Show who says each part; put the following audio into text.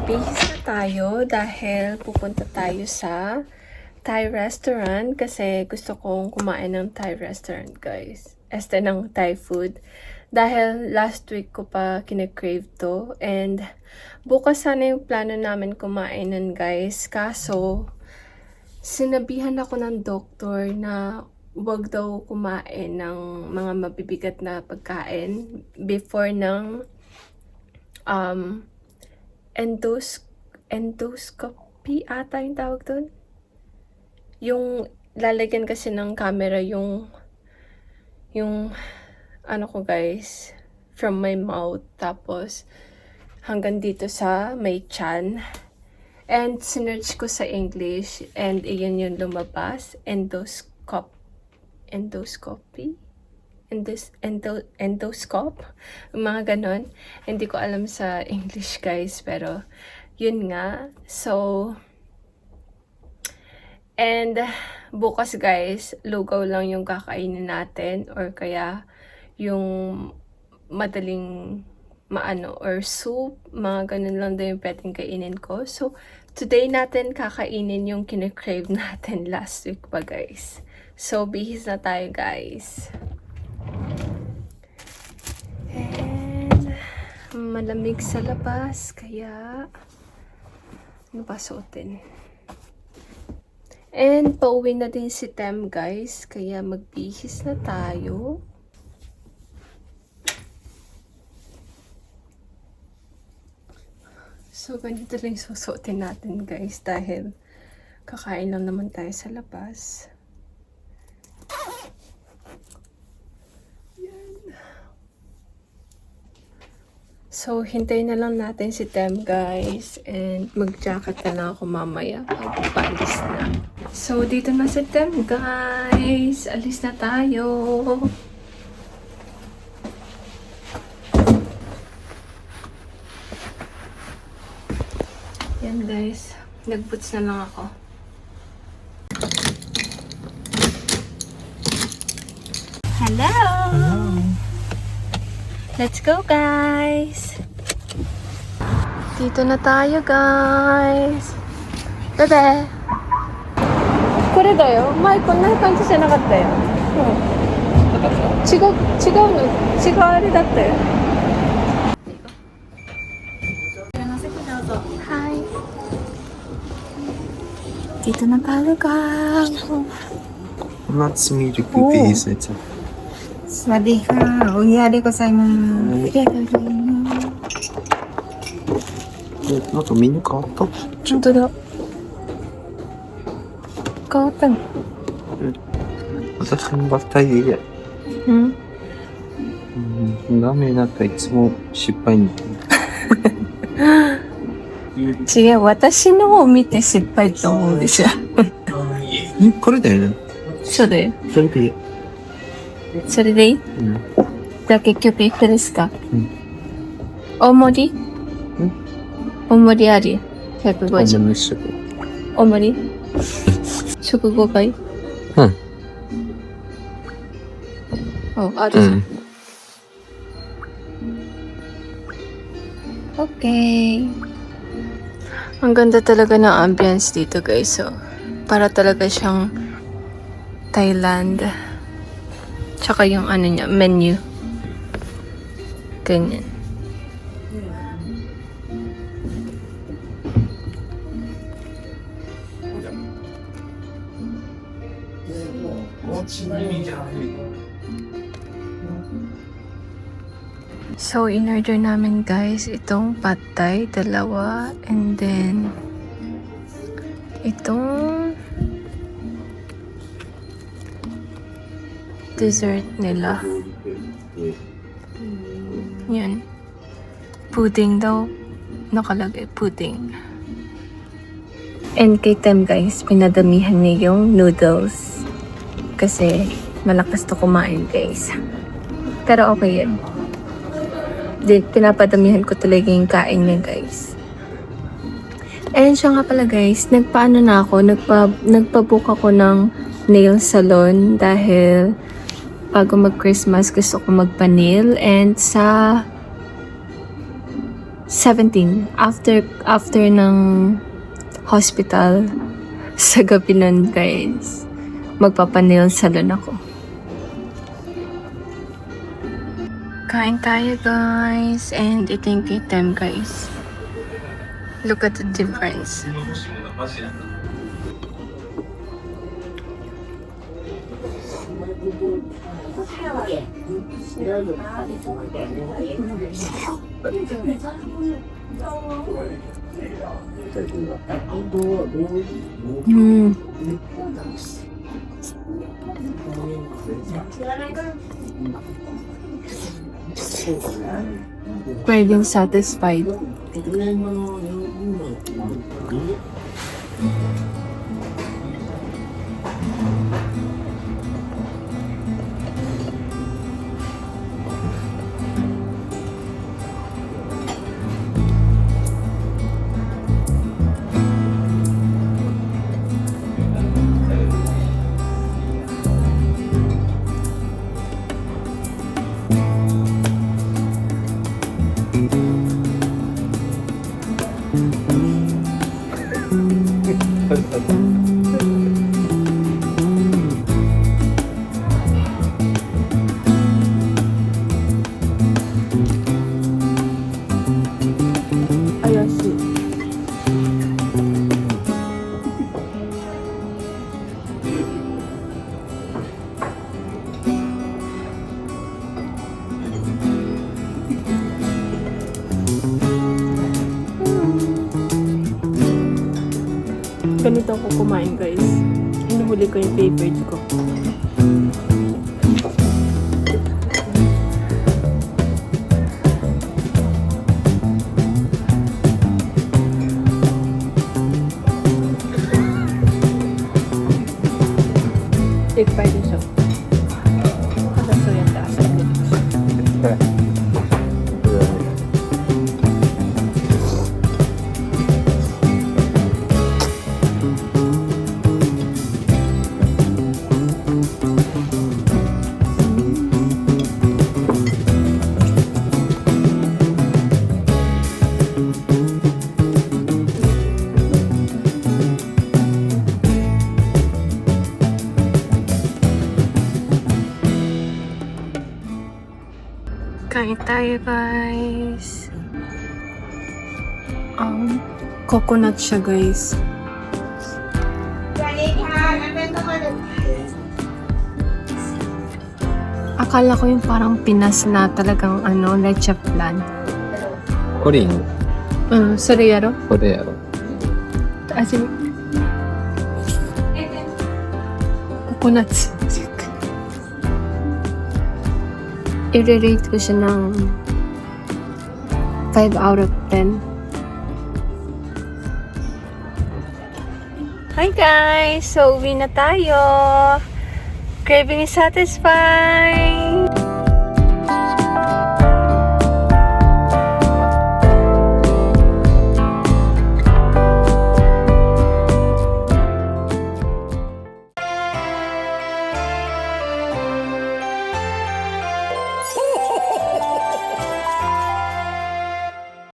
Speaker 1: bihis na tayo dahil pupunta tayo sa Thai restaurant kasi gusto kong kumain ng Thai restaurant, guys. Ng Thai food. Dahil last week ko pa kine-crave to and bukas sana yung plano namin kumain nun, guys. Kaso, sinabihan ako ng doktor na wag daw kumain ng mga mabibigat na pagkain before ng endoscopy ata yung tawag doon. Yung lalagyan kasi ng camera yung ano ko, guys, from my mouth tapos hanggang dito sa may chan. And sinearch ko sa English and iyan yung lumabas, endoscopy, endoscope, mga ganon. Hindi ko alam sa English, guys, pero yun nga. So, and bukas, guys, lugaw lang yung kakainin natin or kaya yung madaling maano or soup, mga ganun lang daw yung pwedeng kainin ko. So, today natin kakainin yung kine-crave natin last week pa, guys. So, bihis na tayo, guys. And malamig sa labas, kaya ano ba suotin? And pauwi na din si Tem, guys, kaya magbihis na tayo. So, ganito lang susuotin natin, guys, dahil kakain lang naman tayo sa labas. So, hintayin na lang natin si Tem, guys. And mag-jacket na lang ako mamaya pag paalis na. So, dito na si Tem, guys. Alis na tayo. Yan, guys. Nag-boots na lang ako. Hello! Let's go, guys! Dito na tayo, guys! Bebe! これだよ。前こんな感じじゃなかったよ。違うあれだったよ。はい。Dito na tayo, guys!
Speaker 2: Nuts milk base ito.
Speaker 3: สวัสดีค่ะおいありございますありがとうございます
Speaker 2: なんかメニュー変わった？
Speaker 1: 本当だ。変わったの？
Speaker 2: 私のバッタリーで、ラーメンなんかいつも失敗に。
Speaker 1: 違う、私のを見て失敗と思うでしょ。
Speaker 2: これだよね。
Speaker 1: そうだよ。
Speaker 2: それでいい。
Speaker 1: それでいい？じゃあ結局いくらですか？大盛り？大盛りあり150。大盛り？食5倍？あるじゃん。Okay. Ang ganda talaga ng ambience dito, guys. So, para talaga siyang Thailand. Tsaka yung ano niya, menu. Ganyan. So, in-order namin, guys, itong pad thai, dalawa, and then itong dessert nila. Yun. Pudding daw. Nakalagay, pudding. And kay Tem, guys, pinadamihan niya yung noodles. Kasi malakas to kumain, guys. Pero okay yan. Pinapadamihan ko talaga yung kain niya, guys. And siya nga pala, guys, nagpaano na ako, nagpabook ako ng nail salon dahil bago mag-Christmas gusto ko magpa-nail. And sa 17. After ng hospital, sa gabi nun, guys, magpapanail salon ako. Kain tayo, guys. And ito yung kitem, guys. Look at the difference. Craving satisfied. Ayashi. Ganito ako kumain, guys. Inuhuli ko yung favorite ko. Take bite din siya. Kada so yan taas. Kain tayo, guys. Coconut siya, guys. Akala ko yung parang Pinas na talagang leche flan.
Speaker 2: コリン、
Speaker 1: それやろ
Speaker 2: これやろ。
Speaker 1: 味見。ココナッツ。I-rate ko siya ng 5 out of 10. Hi guys! So, uwi na tayo. Craving is satisfied.